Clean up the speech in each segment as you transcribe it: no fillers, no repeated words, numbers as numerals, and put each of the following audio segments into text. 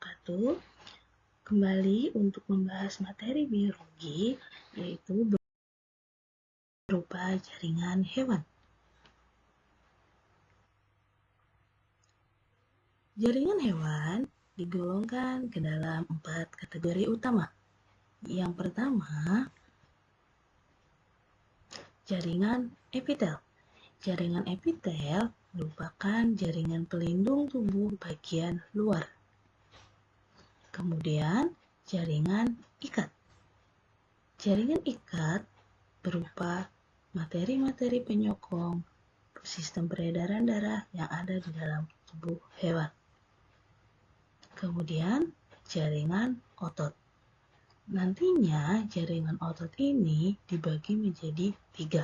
wabarakatuh. Kembali untuk membahas materi biologi, yaitu berupa jaringan hewan. Jaringan hewan digolongkan ke dalam 4 kategori utama. Yang pertama, jaringan epitel. Jaringan epitel merupakan jaringan pelindung tubuh bagian luar. Kemudian, jaringan ikat. Jaringan ikat berupa materi-materi penyokong sistem peredaran darah yang ada di dalam tubuh hewan. Kemudian, jaringan otot. Nantinya, jaringan otot ini dibagi menjadi 3.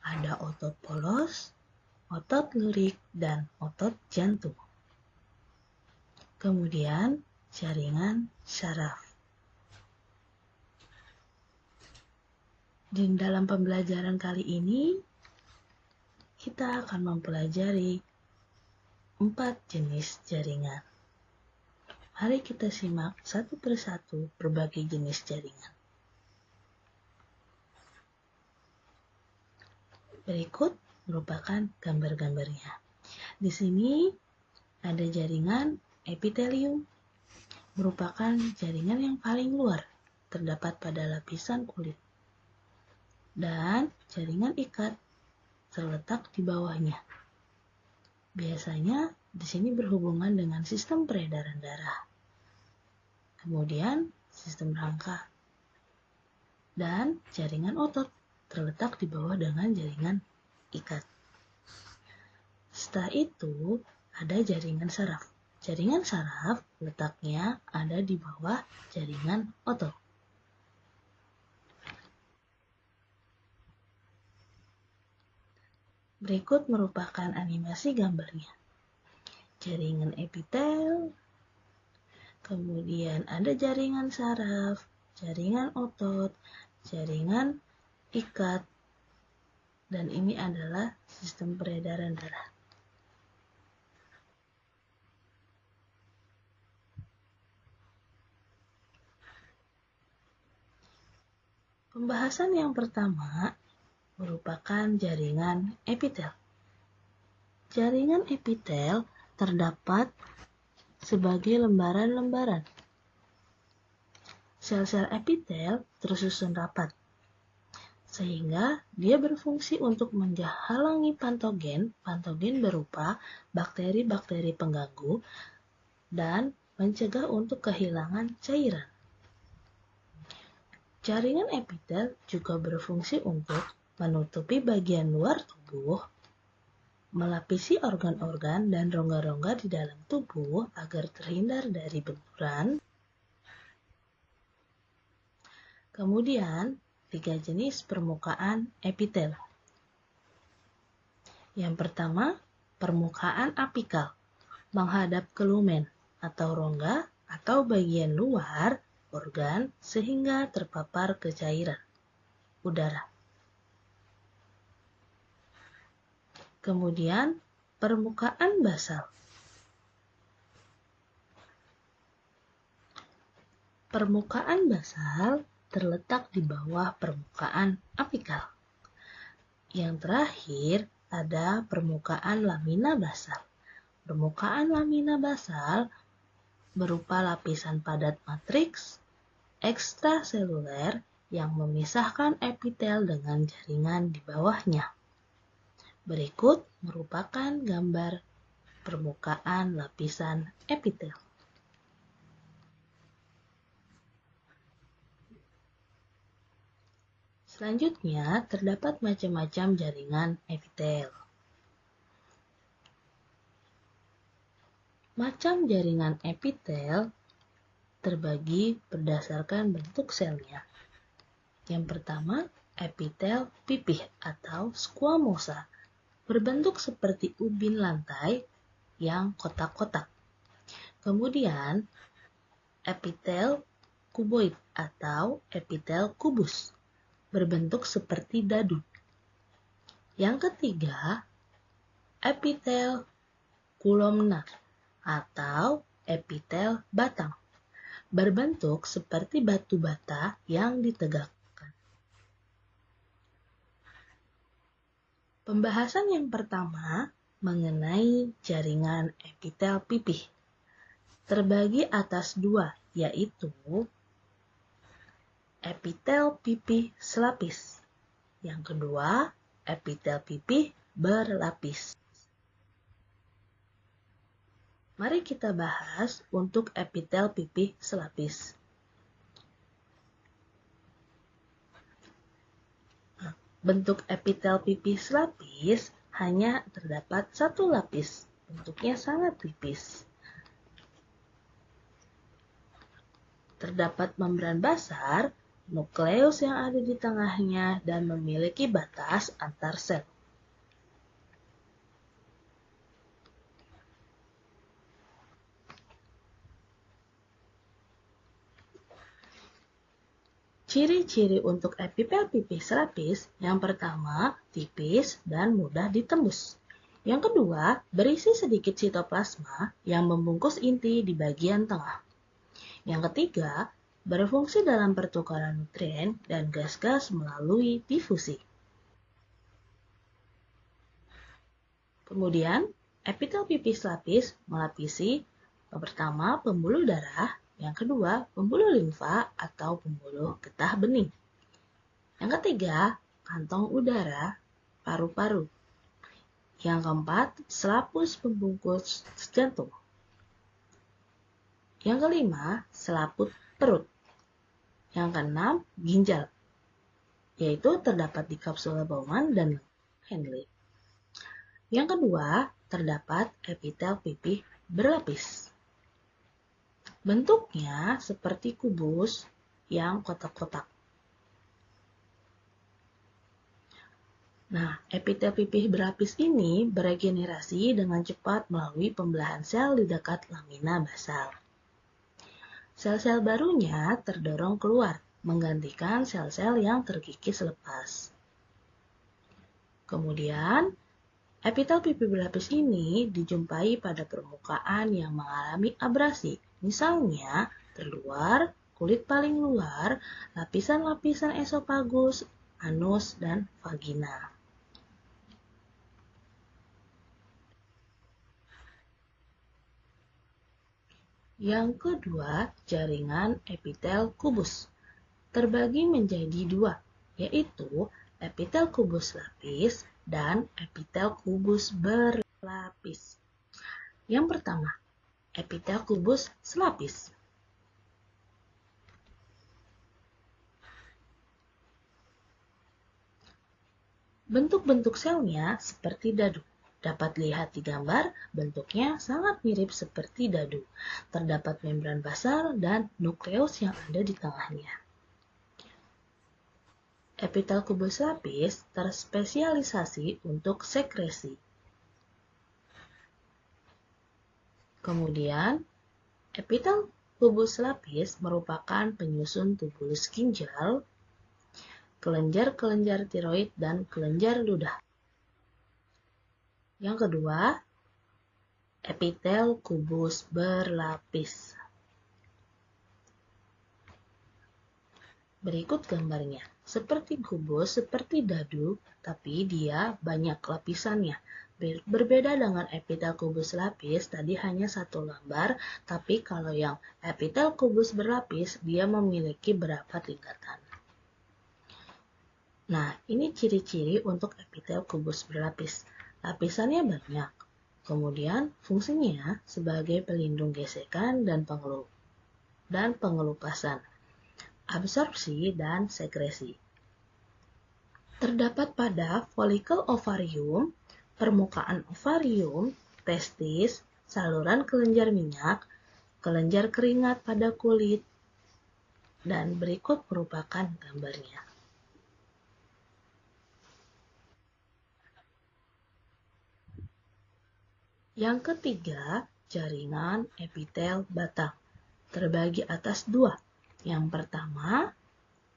Ada otot polos, otot lurik, dan otot jantung. Kemudian, jaringan syaraf. Di dalam pembelajaran kali ini, kita akan mempelajari 4 jenis jaringan. Mari kita simak satu persatu berbagai jenis jaringan. Berikut merupakan gambar-gambarnya. Di sini ada jaringan epitelium, merupakan jaringan yang paling luar, terdapat pada lapisan kulit. Dan jaringan ikat terletak di bawahnya. Biasanya di sini berhubungan dengan sistem peredaran darah. Kemudian sistem rangka. Dan jaringan otot terletak di bawah dengan jaringan ikat. Setelah itu ada jaringan saraf. Jaringan saraf letaknya ada di bawah jaringan otot. Berikut merupakan animasi gambarnya. Jaringan epitel, kemudian ada jaringan saraf, jaringan otot, jaringan ikat, dan ini adalah sistem peredaran darah. Pembahasan yang pertama merupakan jaringan epitel. Jaringan epitel terdapat sebagai lembaran-lembaran. Sel-sel epitel tersusun rapat, sehingga dia berfungsi untuk menghalangi patogen berupa bakteri-bakteri pengganggu dan mencegah untuk kehilangan cairan. Jaringan epitel juga berfungsi untuk menutupi bagian luar tubuh, melapisi organ-organ dan rongga-rongga di dalam tubuh agar terhindar dari benturan. Kemudian, 3 jenis permukaan epitel. Yang pertama, permukaan apikal, menghadap ke lumen atau rongga atau bagian luar organ sehingga terpapar ke cairan udara. Kemudian, permukaan basal. Permukaan basal terletak di bawah permukaan apikal. Yang terakhir ada permukaan lamina basal. Permukaan lamina basal berupa lapisan padat matriks ekstraseluler yang memisahkan epitel dengan jaringan di bawahnya. Berikut merupakan gambar permukaan lapisan epitel. Selanjutnya, terdapat macam-macam jaringan epitel. Macam jaringan epitel terbagi berdasarkan bentuk selnya. Yang pertama, epitel pipih atau squamosa, berbentuk seperti ubin lantai yang kotak-kotak. Kemudian, epitel kuboid atau epitel kubus, berbentuk seperti dadu. Yang ketiga, epitel kolumnar atau epitel batang, berbentuk seperti batu bata yang ditegakkan. Pembahasan yang pertama mengenai jaringan epitel pipih. Terbagi atas dua, yaitu epitel pipih selapis. Yang kedua, epitel pipih berlapis. Mari kita bahas untuk epitel pipih selapis. Bentuk epitel pipih selapis hanya terdapat satu lapis. Bentuknya sangat tipis. Terdapat membran basar, nukleus yang ada di tengahnya, dan memiliki batas antar sel. Ciri-ciri untuk epitel pipih selapis, yang pertama, tipis dan mudah ditembus. Yang kedua, berisi sedikit sitoplasma yang membungkus inti di bagian tengah. Yang ketiga, berfungsi dalam pertukaran nutrien dan gas-gas melalui difusi. Kemudian, epitel pipih selapis melapisi yang pertama pembuluh darah, yang kedua pembuluh limfa atau pembuluh getah bening. Yang ketiga, kantong udara, paru-paru. Yang keempat, selaput pembungkus jantung. Yang kelima, selaput perut. Yang keenam, ginjal, yaitu terdapat di kapsula Bowman dan Henle. Yang kedua, terdapat epitel pipih berlapis. Bentuknya seperti kubus yang kotak-kotak. Nah, epitel pipih berlapis ini beregenerasi dengan cepat melalui pembelahan sel di dekat lamina basal. Sel-sel barunya terdorong keluar, menggantikan sel-sel yang terkikis lepas. Kemudian, epitel pipih berlapis ini dijumpai pada permukaan yang mengalami abrasi, misalnya terluar, kulit paling luar, lapisan-lapisan esofagus, anus, dan vagina. Yang kedua, jaringan epitel kubus terbagi menjadi dua, yaitu epitel kubus lapis dan epitel kubus berlapis. Yang pertama, epitel kubus selapis. Bentuk-bentuk selnya seperti dadu. Dapat lihat di gambar, bentuknya sangat mirip seperti dadu. Terdapat membran basal dan nukleus yang ada di tengahnya. Epitel kubus lapis terspesialisasi untuk sekresi. Kemudian, epitel kubus lapis merupakan penyusun tubulus ginjal, kelenjar-kelenjar tiroid, dan kelenjar ludah. Yang kedua, epitel kubus berlapis. Berikut gambarnya. Seperti kubus, seperti dadu, tapi dia banyak lapisannya. Berbeda dengan epitel kubus lapis, tadi hanya satu lembar, tapi kalau yang epitel kubus berlapis, dia memiliki berapa tingkatan. Nah, ini ciri-ciri untuk epitel kubus berlapis. Lapisannya banyak. Kemudian, fungsinya sebagai pelindung gesekan dan pengelupasan, absorpsi, dan sekresi. Terdapat pada folikel ovarium, permukaan ovarium, testis, saluran kelenjar minyak, kelenjar keringat pada kulit, dan berikut merupakan gambarnya. Yang ketiga, jaringan epitel batang. Terbagi atas dua. Yang pertama,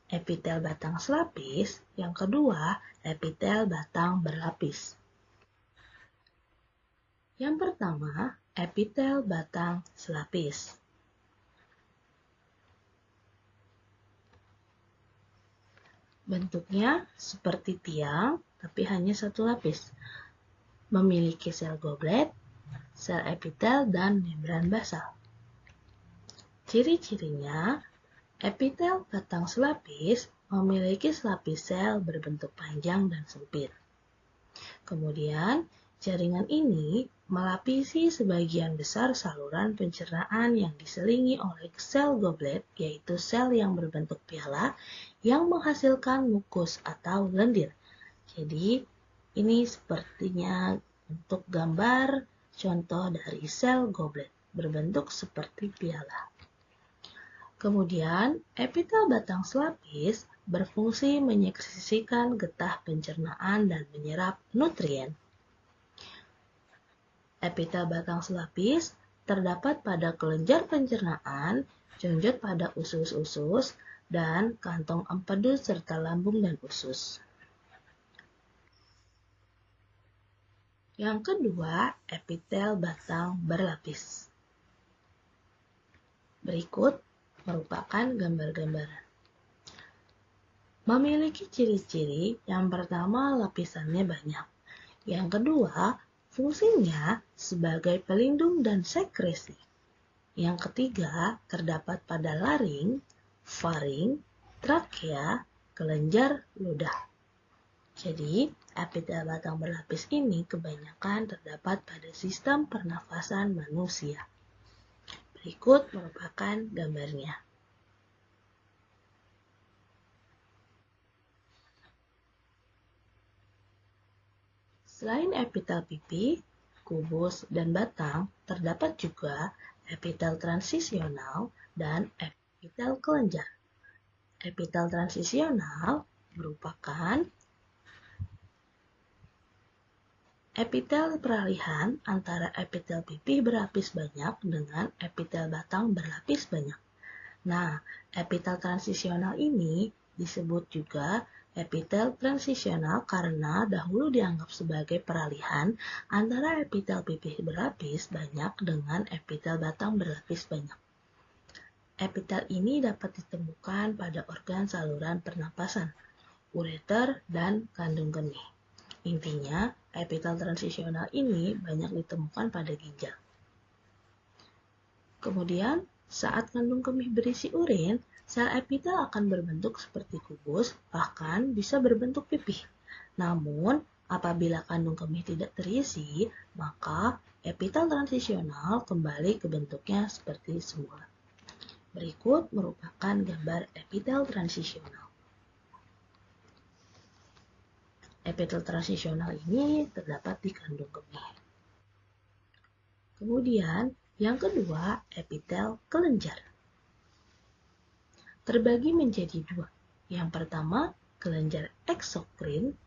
epitel batang selapis. Yang kedua, epitel batang berlapis. Yang pertama, epitel batang selapis. Bentuknya seperti tiang, tapi hanya satu lapis. Memiliki sel goblet, sel epitel, dan membran basal. Ciri-cirinya, epitel batang selapis memiliki selapis sel berbentuk panjang dan sempit. Kemudian, jaringan ini melapisi sebagian besar saluran pencernaan yang diselingi oleh sel goblet, yaitu sel yang berbentuk piala yang menghasilkan mukus atau lendir. Jadi, ini sepertinya untuk gambar contoh dari sel goblet berbentuk seperti piala. Kemudian, epitel batang selapis berfungsi menyekresikan getah pencernaan dan menyerap nutrien. Epitel batang selapis terdapat pada kelenjar pencernaan, jonjot pada usus-usus, dan kantong empedu serta lambung dan usus. Yang kedua, epitel batang berlapis. Berikut merupakan gambar-gambaran. Memiliki ciri-ciri, yang pertama lapisannya banyak. Yang kedua, fungsinya sebagai pelindung dan sekresi. Yang ketiga, terdapat pada laring, faring, trakea, kelenjar ludah. Jadi, epitel batang berlapis ini kebanyakan terdapat pada sistem pernafasan manusia. Berikut merupakan gambarnya. Selain epitel pipi, kubus, dan batang, terdapat juga epitel transisional dan epitel kelenjar. Epitel transisional merupakan epitel peralihan antara epitel pipi berlapis banyak dengan epitel batang berlapis banyak. Nah, epitel transisional ini disebut juga epitel transisional karena dahulu dianggap sebagai peralihan antara epitel pipi berlapis banyak dengan epitel batang berlapis banyak. Epitel ini dapat ditemukan pada organ saluran pernapasan, ureter, dan kandung kemih. Intinya, epitel transisional ini banyak ditemukan pada ginjal. Kemudian, saat kandung kemih berisi urin, sel epitel akan berbentuk seperti kubus, bahkan bisa berbentuk pipih. Namun, apabila kandung kemih tidak terisi, maka epitel transisional kembali ke bentuknya seperti semula. Berikut merupakan gambar epitel transisional. Epitel transisional ini terdapat di kandung kemih. Kemudian, yang kedua, epitel kelenjar. Terbagi menjadi dua. Yang pertama, kelenjar eksokrin.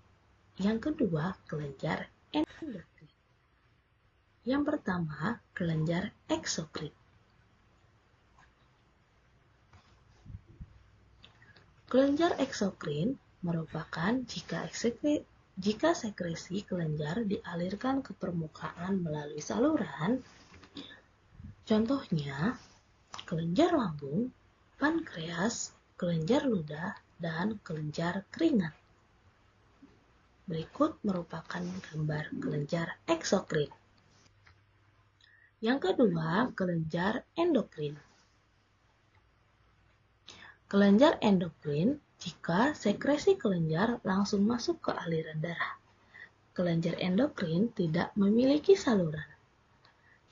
Yang kedua, kelenjar endokrin. Yang pertama, kelenjar eksokrin. Kelenjar eksokrin merupakan jika sekresi kelenjar dialirkan ke permukaan melalui saluran, contohnya kelenjar lambung, pankreas, kelenjar ludah, dan kelenjar keringat. Berikut merupakan gambar kelenjar eksokrin. Yang kedua, kelenjar endokrin. Kelenjar endokrin jika sekresi kelenjar langsung masuk ke aliran darah. Kelenjar endokrin tidak memiliki saluran.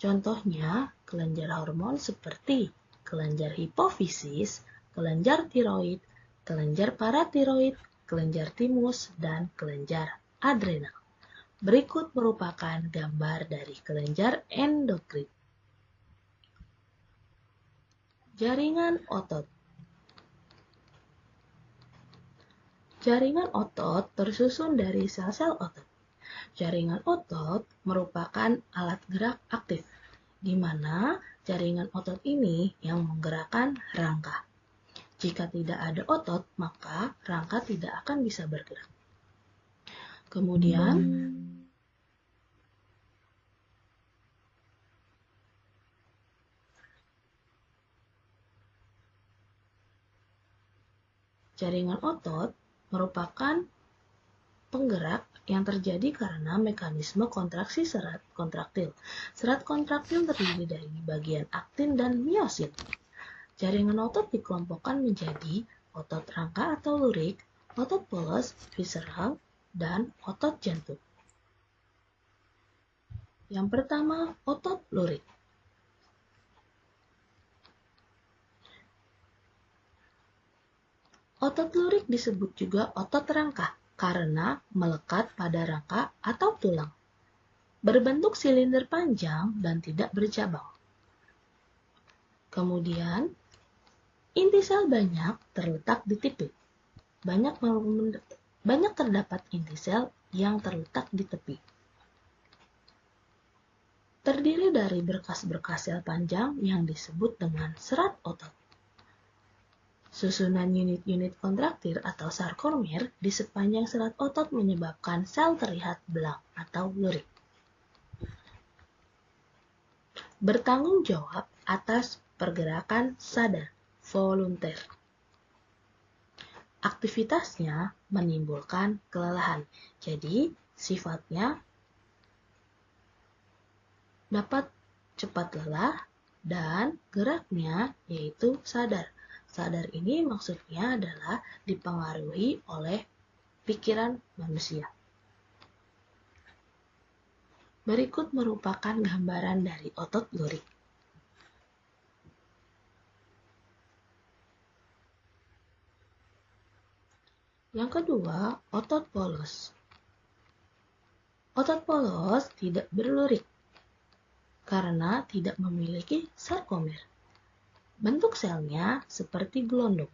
Contohnya, kelenjar hormon seperti kelenjar hipofisis, kelenjar tiroid, kelenjar paratiroid, kelenjar timus, dan kelenjar adrenal. Berikut merupakan gambar dari kelenjar endokrin. Jaringan otot. Jaringan otot tersusun dari sel-sel otot. Jaringan otot merupakan alat gerak aktif, di mana jaringan otot ini yang menggerakkan rangka. Jika tidak ada otot, maka rangka tidak akan bisa bergerak. Kemudian, Jaringan otot merupakan penggerak yang terjadi karena mekanisme kontraksi serat kontraktil. Serat kontraktil terdiri dari bagian aktin dan miosin. Jaringan otot dikelompokkan menjadi otot rangka atau lurik, otot polos, visceral, dan otot jantung. Yang pertama, otot lurik. Otot lurik disebut juga otot rangka karena melekat pada rangka atau tulang. Berbentuk silinder panjang dan tidak bercabang. Kemudian, inti sel banyak terletak di tepi. Banyak terdapat inti sel yang terletak di tepi. Terdiri dari berkas-berkas sel panjang yang disebut dengan serat otot. Susunan unit-unit kontraktil atau sarkomer di sepanjang serat otot menyebabkan sel terlihat belang atau lurik. Bertanggung jawab atas pergerakan sadar, volunteer. Aktivitasnya menimbulkan kelelahan, jadi sifatnya dapat cepat lelah dan geraknya yaitu sadar. Sadar ini maksudnya adalah dipengaruhi oleh pikiran manusia. Berikut merupakan gambaran dari otot lurik. Yang kedua, otot polos. Otot polos tidak berlurik karena tidak memiliki sarkomer. Bentuk selnya seperti gelondong.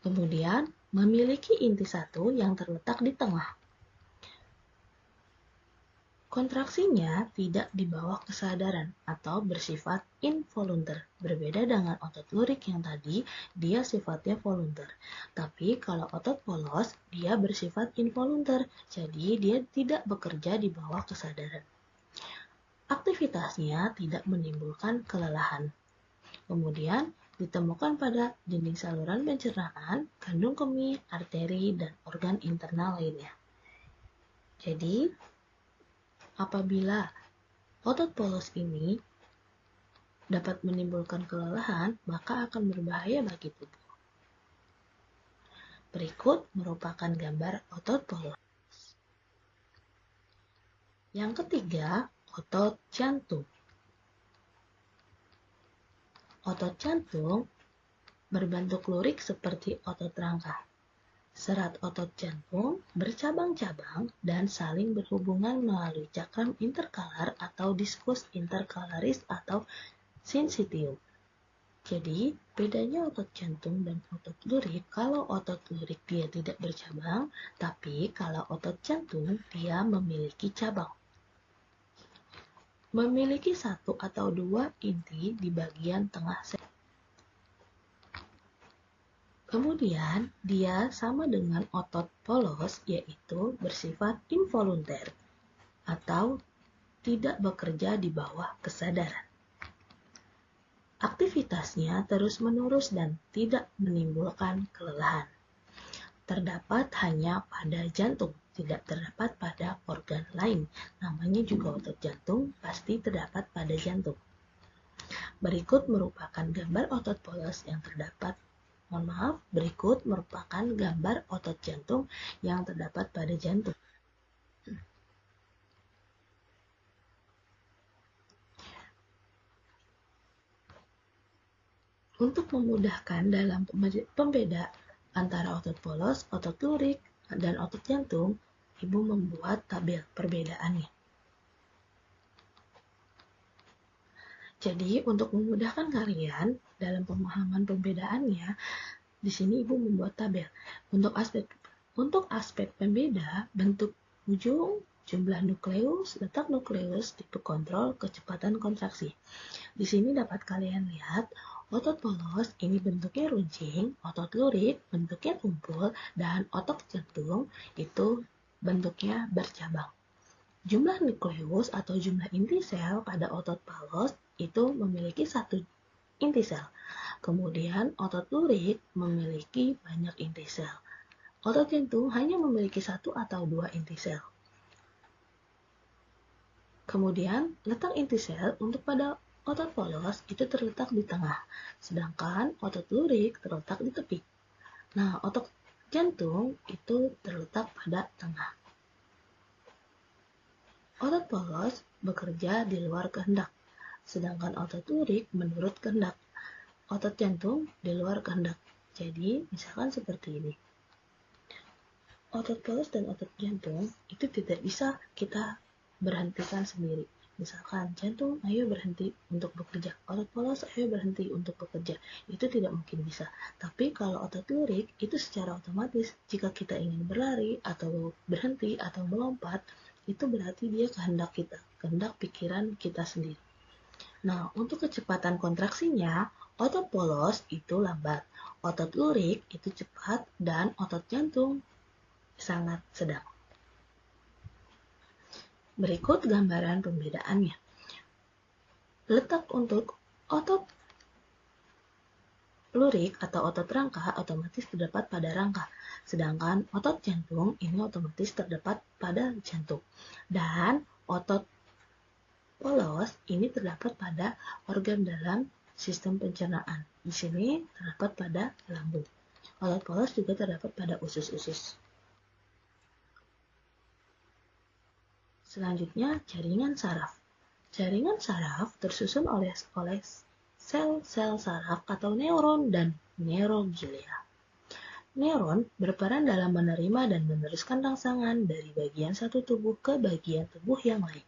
Kemudian memiliki inti satu yang terletak di tengah. Kontraksinya tidak di bawah kesadaran atau bersifat involunter. Berbeda dengan otot lurik yang tadi, dia sifatnya volunter. Tapi kalau otot polos, dia bersifat involunter. Jadi dia tidak bekerja di bawah kesadaran. Aktivitasnya tidak menimbulkan kelelahan. Kemudian ditemukan pada dinding saluran pencernaan, kandung kemih, arteri, dan organ internal lainnya. Jadi, apabila otot polos ini dapat menimbulkan kelelahan, maka akan berbahaya bagi tubuh. Berikut merupakan gambar otot polos. Yang ketiga, otot jantung. Otot jantung berbentuk lurik seperti otot rangka. Serat otot jantung bercabang-cabang dan saling berhubungan melalui cakram interkalar atau diskus interkalaris atau sinsitium. Jadi, bedanya otot jantung dan otot lurik, kalau otot lurik dia tidak bercabang, tapi kalau otot jantung dia memiliki cabang. Memiliki satu atau dua inti di bagian tengah sel. Kemudian, dia sama dengan otot polos, yaitu bersifat involunter atau tidak bekerja di bawah kesadaran. Aktivitasnya terus-menerus dan tidak menimbulkan kelelahan. Terdapat hanya pada jantung, tidak terdapat pada organ lain. Namanya juga otot jantung, pasti terdapat pada jantung. Berikut merupakan gambar otot polos yang terdapat. Berikut merupakan gambar otot jantung yang terdapat pada jantung. Untuk memudahkan dalam pembeda antara otot polos, otot lurik, dan otot jantung, Ibu membuat tabel perbedaannya. Jadi, untuk memudahkan kalian dalam pemahaman pembedaannya, di sini Ibu membuat tabel. Untuk aspek pembeda, bentuk ujung, jumlah nukleus, letak nukleus, tipe kontrol, kecepatan kontraksi. Di sini dapat kalian lihat otot polos ini bentuknya runcing, otot lurik bentuknya tumpul, dan otot jantung itu bentuknya bercabang. Jumlah nukleus atau jumlah inti sel pada otot polos itu memiliki satu inti sel. Kemudian otot lurik memiliki banyak inti sel. Otot jantung hanya memiliki 1 atau 2 inti sel. Kemudian letak inti sel untuk pada otot polos itu terletak di tengah, sedangkan otot lurik terletak di tepi. Nah, otot jantung itu terletak pada tengah. Otot polos bekerja di luar kehendak, sedangkan otot lurik menurut kehendak. Otot jantung di luar kehendak. Jadi, misalkan seperti ini. Otot polos dan otot jantung itu tidak bisa kita berhentikan sendiri. Misalkan jantung, ayo berhenti untuk bekerja. Otot polos, ayo berhenti untuk bekerja. Itu tidak mungkin bisa. Tapi kalau otot lurik, itu secara otomatis. Jika kita ingin berlari, atau berhenti, atau melompat, itu berarti dia kehendak kita. Kehendak pikiran kita sendiri. Nah, untuk kecepatan kontraksinya, otot polos itu lambat. Otot lurik itu cepat, dan otot jantung sangat sedang. Berikut gambaran pembedaannya. Letak untuk otot lurik atau otot rangka otomatis terdapat pada rangka, sedangkan otot jantung ini otomatis terdapat pada jantung. Dan otot polos ini terdapat pada organ dalam sistem pencernaan. Di sini terdapat pada lambung. Otot polos juga terdapat pada usus-usus. Selanjutnya, jaringan saraf. Jaringan saraf tersusun oleh sel-sel saraf atau neuron dan neuroglia. Neuron berperan dalam menerima dan meneruskan rangsangan dari bagian satu tubuh ke bagian tubuh yang lain.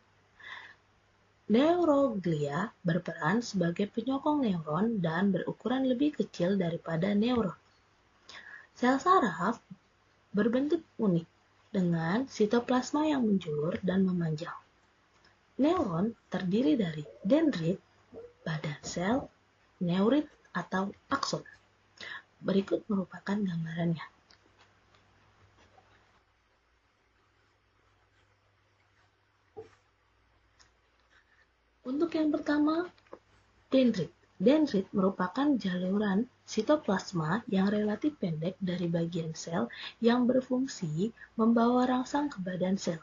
Neuroglia berperan sebagai penyokong neuron dan berukuran lebih kecil daripada neuron. Sel saraf berbentuk unik dengan sitoplasma yang menjulur dan memanjang. Neuron terdiri dari dendrit, badan sel, neurit atau akson. Berikut merupakan gambarannya. Untuk yang pertama, dendrit. Dendrit merupakan jaluran sitoplasma yang relatif pendek dari bagian sel yang berfungsi membawa rangsang ke badan sel.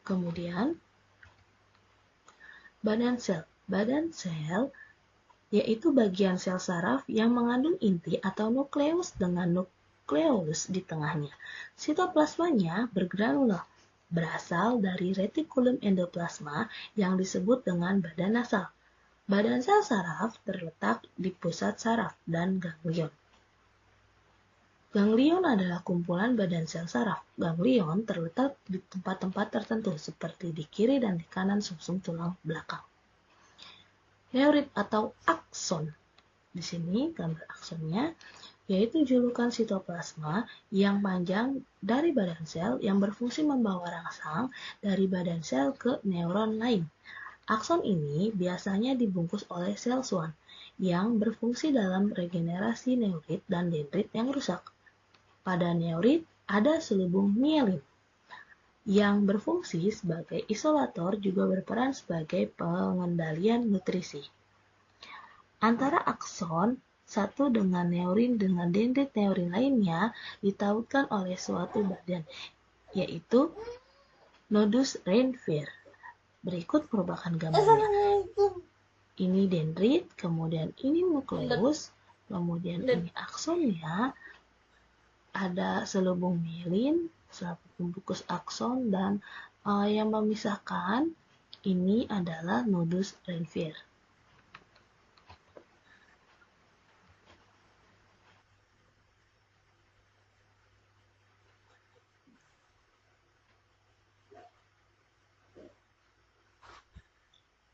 Kemudian, badan sel. Badan sel yaitu bagian sel saraf yang mengandung inti atau nukleus dengan nukleus di tengahnya. Sitoplasmanya bergranula, berasal dari retikulum endoplasma yang disebut dengan badan nasal. Badan sel saraf terletak di pusat saraf dan ganglion. Ganglion adalah kumpulan badan sel saraf. Ganglion terletak di tempat-tempat tertentu seperti di kiri dan di kanan sumsum tulang belakang. Neurit atau akson. Di sini gambar aksonnya yaitu julukan sitoplasma yang panjang dari badan sel yang berfungsi membawa rangsang dari badan sel ke neuron lain. Akson ini biasanya dibungkus oleh sel Schwann yang berfungsi dalam regenerasi neurit dan dendrit yang rusak. Pada neurit ada selubung mielin yang berfungsi sebagai isolator juga berperan sebagai pengendalian nutrisi. Antara akson satu dengan neurin dengan dendrit neurin lainnya ditautkan oleh suatu badan, yaitu nodus Reinfeldt. Berikut merupakan gambarnya. Ini dendrit, kemudian ini nukleus, kemudian ini aksonnya, ada selubung mielin, selaku pembungkus akson, dan yang memisahkan ini adalah nodus Reinfeldt.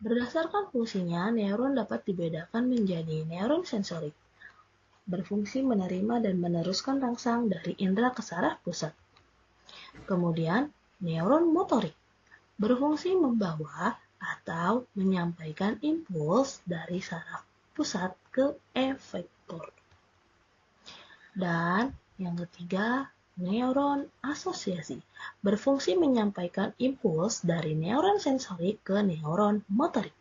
Berdasarkan fungsinya, neuron dapat dibedakan menjadi neuron sensorik, berfungsi menerima dan meneruskan rangsang dari indera ke saraf pusat. Kemudian, neuron motorik, berfungsi membawa atau menyampaikan impuls dari saraf pusat ke efektor. Dan yang ketiga, neuron asosiasi, berfungsi menyampaikan impuls dari neuron sensorik ke neuron motorik.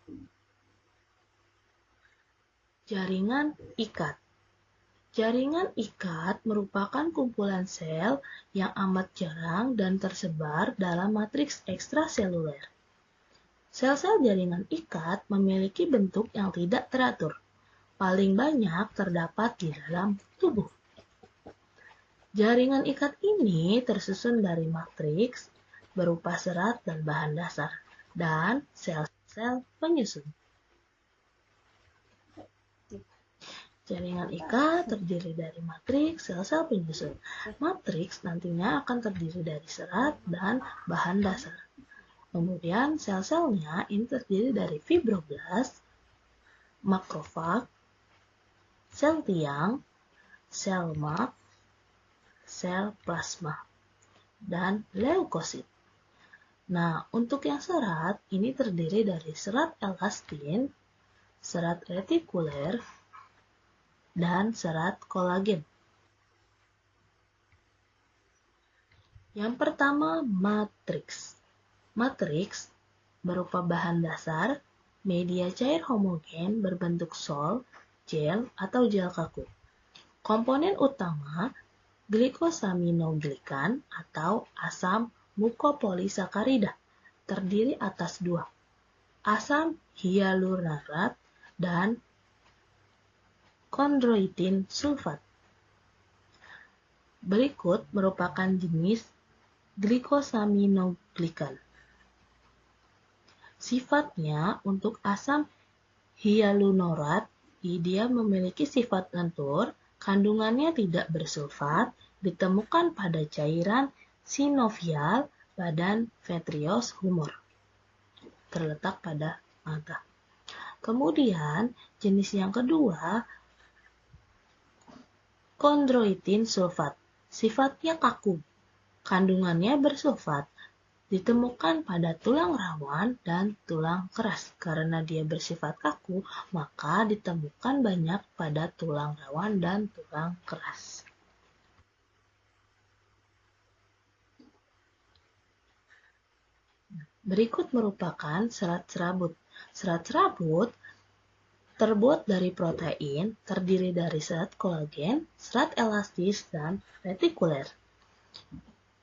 Jaringan ikat. Jaringan ikat merupakan kumpulan sel yang amat jarang dan tersebar dalam matriks ekstraseluler. Sel-sel jaringan ikat memiliki bentuk yang tidak teratur. Paling banyak terdapat di dalam tubuh. Jaringan ikat ini tersusun dari matriks berupa serat dan bahan dasar, dan sel-sel penyusun. Jaringan ikat terdiri dari matriks, sel-sel penyusun. Matriks nantinya akan terdiri dari serat dan bahan dasar. Kemudian sel-selnya ini terdiri dari fibroblast, makrofag, sel tiang, sel lemak, sel plasma, dan leukosit. Nah, untuk yang serat, ini terdiri dari serat elastin, serat retikuler, dan serat kolagen. Yang pertama, matriks. Matriks berupa bahan dasar, media cair homogen berbentuk sol, gel, atau gel kaku. Komponen utama, glikosaminoglikan atau asam mukopolisakarida, terdiri atas 2, asam hyaluronat dan kondroitin sulfat. Berikut merupakan jenis glikosaminoglikan. Sifatnya untuk asam hyaluronat, dia memiliki sifat lentur, kandungannya tidak bersulfat, ditemukan pada cairan sinovial badan vitreous humor, terletak pada mata. Kemudian jenis yang kedua, kondroitin sulfat, sifatnya kaku, kandungannya bersulfat, ditemukan pada tulang rawan dan tulang keras. Karena dia bersifat kaku, maka ditemukan banyak pada tulang rawan dan tulang keras. Berikut merupakan serat serabut. Serat serabut terbuat dari protein, terdiri dari serat kolagen, serat elastis, dan retikuler.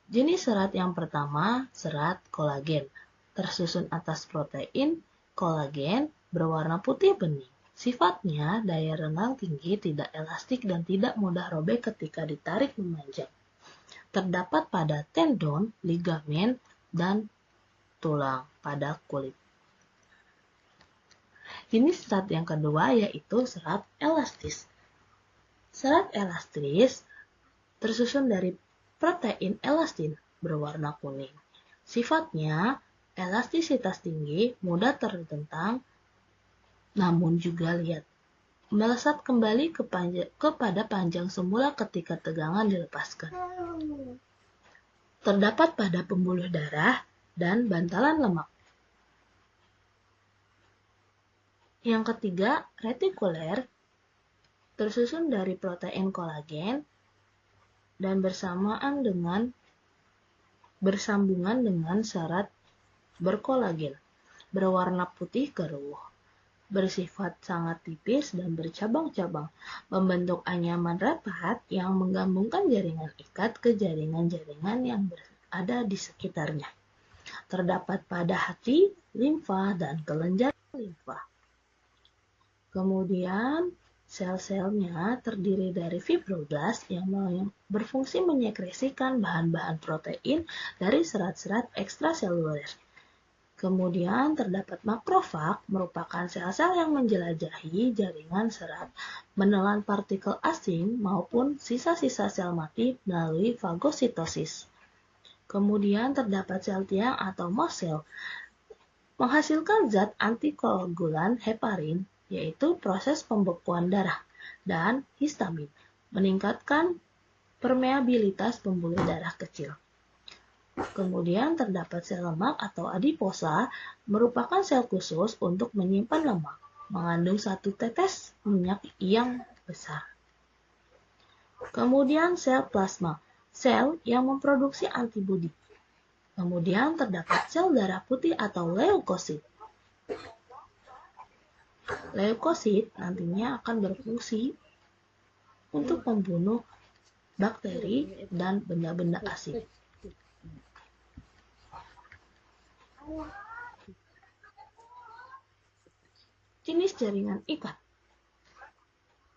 Jenis serat yang pertama, serat kolagen, tersusun atas protein kolagen berwarna putih bening. Sifatnya daya renggang tinggi, tidak elastik, dan tidak mudah robek ketika ditarik memanjang. Terdapat pada tendon, ligamen, dan tulang pada kulit. Jenis serat yang kedua yaitu serat elastis. Serat elastis tersusun dari protein elastin berwarna kuning. Sifatnya elastisitas tinggi, mudah tertentang, namun juga liat. Melesat kembali kepada panjang semula ketika tegangan dilepaskan. Terdapat pada pembuluh darah dan bantalan lemak. Yang ketiga, retikuler, tersusun dari protein kolagen dan bersambungan dengan serat berkolagen, berwarna putih keruh, bersifat sangat tipis dan bercabang-cabang, membentuk anyaman rapat yang menggabungkan jaringan ikat ke jaringan-jaringan yang ada di sekitarnya. Terdapat pada hati, limfa, dan kelenjar limfa. Kemudian, sel-selnya terdiri dari fibroblast yang berfungsi menyekresikan bahan-bahan protein dari serat-serat ekstraseluler. Kemudian terdapat makrofag, merupakan sel-sel yang menjelajahi jaringan serat, menelan partikel asing maupun sisa-sisa sel mati melalui fagositosis. Kemudian terdapat sel tiang atau mast cell, menghasilkan zat antikoagulan heparin, yaitu proses pembekuan darah, dan histamin, meningkatkan permeabilitas pembuluh darah kecil. Kemudian terdapat sel lemak atau adiposa, merupakan sel khusus untuk menyimpan lemak, mengandung 1 tetes minyak yang besar. Kemudian sel plasma, sel yang memproduksi antibodi. Kemudian terdapat sel darah putih atau leukosit. Leukosit nantinya akan berfungsi untuk membunuh bakteri dan benda-benda asing. Jenis jaringan ikat.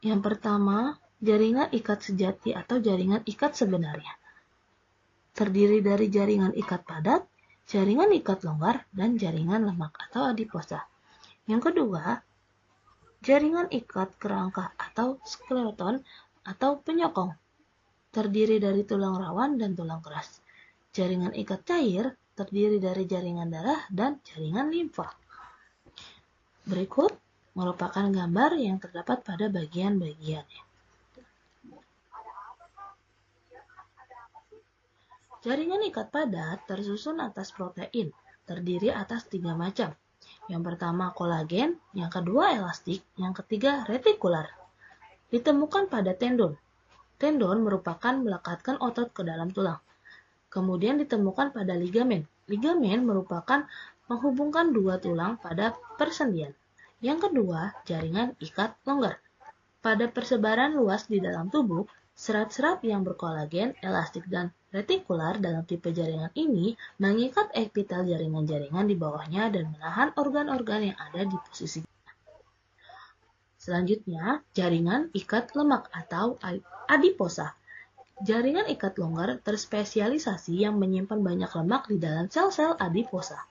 Yang pertama, jaringan ikat sejati atau jaringan ikat sebenarnya. Terdiri dari jaringan ikat padat, jaringan ikat longgar, dan jaringan lemak atau adiposa. Yang kedua, jaringan ikat kerangka atau skeleton atau penyokong. Terdiri dari tulang rawan dan tulang keras. Jaringan ikat cair terdiri dari jaringan darah dan jaringan limfa. Berikut merupakan gambar yang terdapat pada bagian-bagiannya. Jaringan ikat padat tersusun atas protein, terdiri atas 3 macam. Yang pertama kolagen, yang kedua elastik, yang ketiga retikular. Ditemukan pada tendon. Tendon merupakan melekatkan otot ke dalam tulang. Kemudian ditemukan pada ligamen. Ligamen merupakan menghubungkan dua tulang pada persendian. Yang kedua, jaringan ikat longgar. Pada persebaran luas di dalam tubuh, serat-serat yang berkolagen, elastik, dan retikular dalam tipe jaringan ini mengikat epitel jaringan-jaringan di bawahnya dan menahan organ-organ yang ada di posisi. Selanjutnya, jaringan ikat lemak atau adiposa. Jaringan ikat longgar terspesialisasi yang menyimpan banyak lemak di dalam sel-sel adiposa.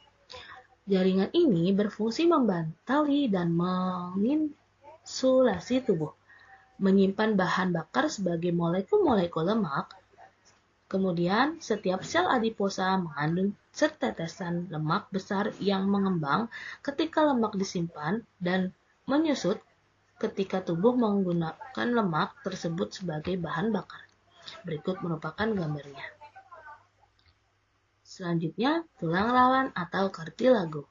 Jaringan ini berfungsi membantali dan menginsulasi tubuh, menyimpan bahan bakar sebagai molekul-molekul lemak. Kemudian, setiap sel adiposa mengandung setetesan lemak besar yang mengembang ketika lemak disimpan dan menyusut ketika tubuh menggunakan lemak tersebut sebagai bahan bakar. Berikut merupakan gambarnya. Selanjutnya, tulang rawan atau kartilago.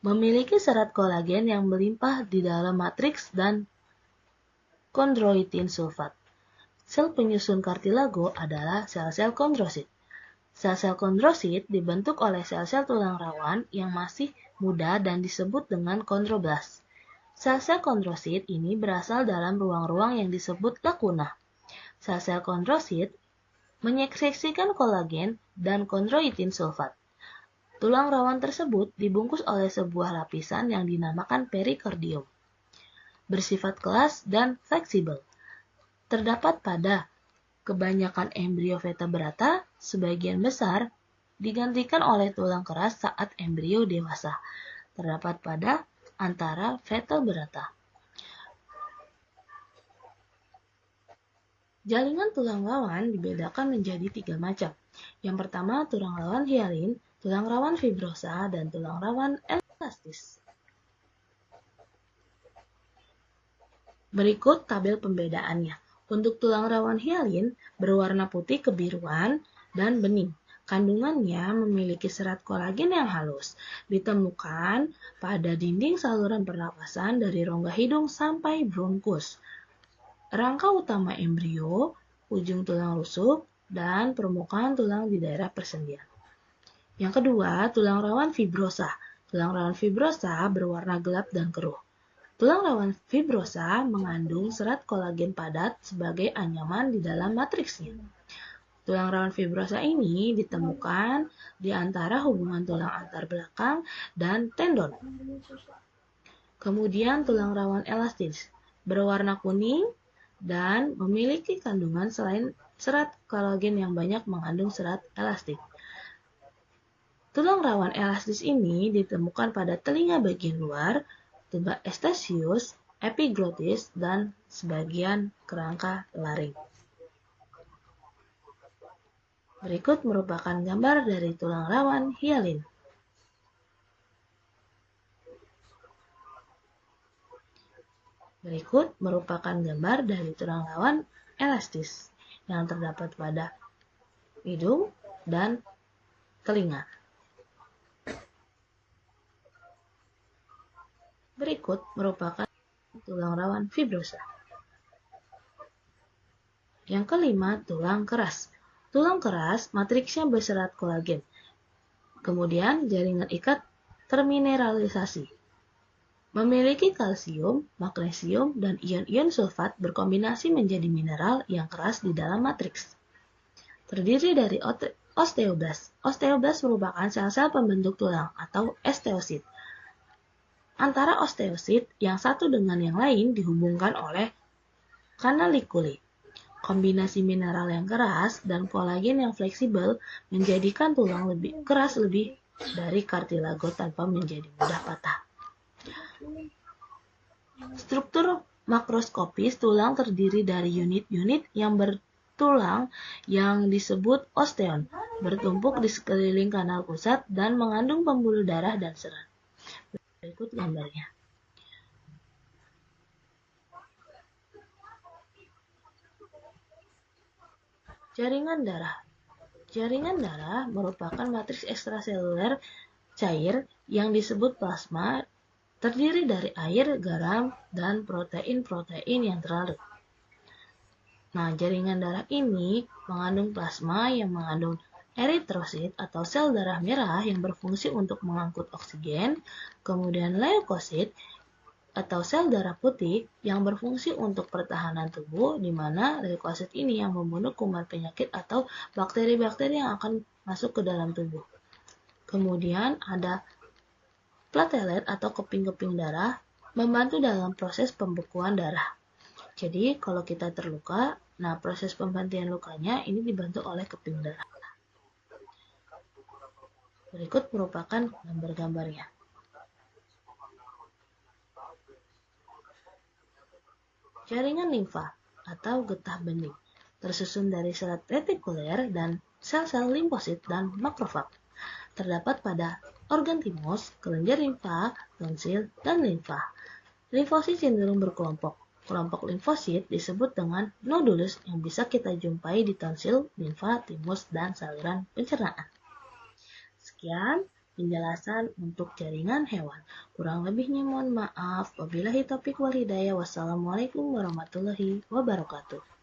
Memiliki serat kolagen yang melimpah di dalam matriks dan kondroitin sulfat. Sel penyusun kartilago adalah sel-sel kondrosit. Sel-sel kondrosit dibentuk oleh sel-sel tulang rawan yang masih muda dan disebut dengan kondroblast. Sel-sel kondrosit ini berasal dalam ruang-ruang yang disebut lakuna. Sel-sel kondrosit menyekresikan kolagen dan kondroitin sulfat. Tulang rawan tersebut dibungkus oleh sebuah lapisan yang dinamakan perikardium. Bersifat kelas dan fleksibel. Terdapat pada kebanyakan embrio vertebrata, sebagian besar digantikan oleh tulang keras saat embrio dewasa. Terdapat pada antara vertebrata. Jaringan tulang rawan dibedakan menjadi 3 macam. Yang pertama, tulang rawan hialin, tulang rawan fibrosa, dan tulang rawan elastis. Berikut tabel pembedaannya. Untuk tulang rawan hialin berwarna putih kebiruan dan bening. Kandungannya memiliki serat kolagen yang halus. Ditemukan pada dinding saluran pernapasan dari rongga hidung sampai bronkus. Rangka utama embrio, ujung tulang rusuk, dan permukaan tulang di daerah persendian. Yang kedua, tulang rawan fibrosa. Tulang rawan fibrosa berwarna gelap dan keruh. Tulang rawan fibrosa mengandung serat kolagen padat sebagai anyaman di dalam matriksnya. Tulang rawan fibrosa ini ditemukan di antara hubungan tulang antar belakang dan tendon. Kemudian tulang rawan elastis berwarna kuning dan memiliki kandungan selain serat kolagen yang banyak mengandung serat elastik. Tulang rawan elastis ini ditemukan pada telinga bagian luar, tuba estesius, epiglotis, dan sebagian kerangka laring. Berikut merupakan gambar dari tulang rawan hialin. Berikut merupakan gambar dari tulang rawan elastis yang terdapat pada hidung dan telinga. Berikut merupakan tulang rawan fibrosa. Yang kelima, tulang keras. Tulang keras matriksnya berserat kolagen. Kemudian jaringan ikat termineralisasi. Memiliki kalsium, magnesium, dan ion-ion sulfat berkombinasi menjadi mineral yang keras di dalam matriks. Terdiri dari osteoblast. Osteoblast merupakan sel-sel pembentuk tulang atau osteosit. Antara osteosit yang satu dengan yang lain dihubungkan oleh kanalikuli. Kombinasi mineral yang keras dan kolagen yang fleksibel menjadikan tulang lebih keras lebih dari kartilago tanpa menjadi mudah patah. Struktur makroskopis tulang terdiri dari unit-unit yang bertulang yang disebut osteon, bertumpuk di sekeliling kanal pusat dan mengandung pembuluh darah dan serat. Berikut gambarnya. Jaringan darah. Jaringan darah merupakan matriks ekstraseluler cair yang disebut plasma, terdiri dari air, garam, dan protein-protein yang terlarut. Nah, jaringan darah ini mengandung plasma yang mengandung eritrosit atau sel darah merah yang berfungsi untuk mengangkut oksigen, kemudian leukosit atau sel darah putih yang berfungsi untuk pertahanan tubuh, di mana leukosit ini yang membunuh kuman penyakit atau bakteri-bakteri yang akan masuk ke dalam tubuh. Kemudian ada platelet atau keping-keping darah membantu dalam proses pembekuan darah. Jadi kalau kita terluka, nah proses pembantian lukanya ini dibantu oleh keping darah. Berikut merupakan gambar-gambarnya. Jaringan limfa atau getah bening tersusun dari serat retikuler dan sel-sel limfosit dan makrofag. Terdapat pada organ timus, kelenjar limfa, tonsil, dan limfa. Limfosit cenderung berkelompok. Kelompok limfosit disebut dengan nodulus yang bisa kita jumpai di tonsil, limfa, timus, dan saluran pencernaan. Sekian penjelasan untuk jaringan hewan. Kurang lebihnya mohon maaf. Wabillahi taufiq wal hidayah. Wassalamualaikum warahmatullahi wabarakatuh.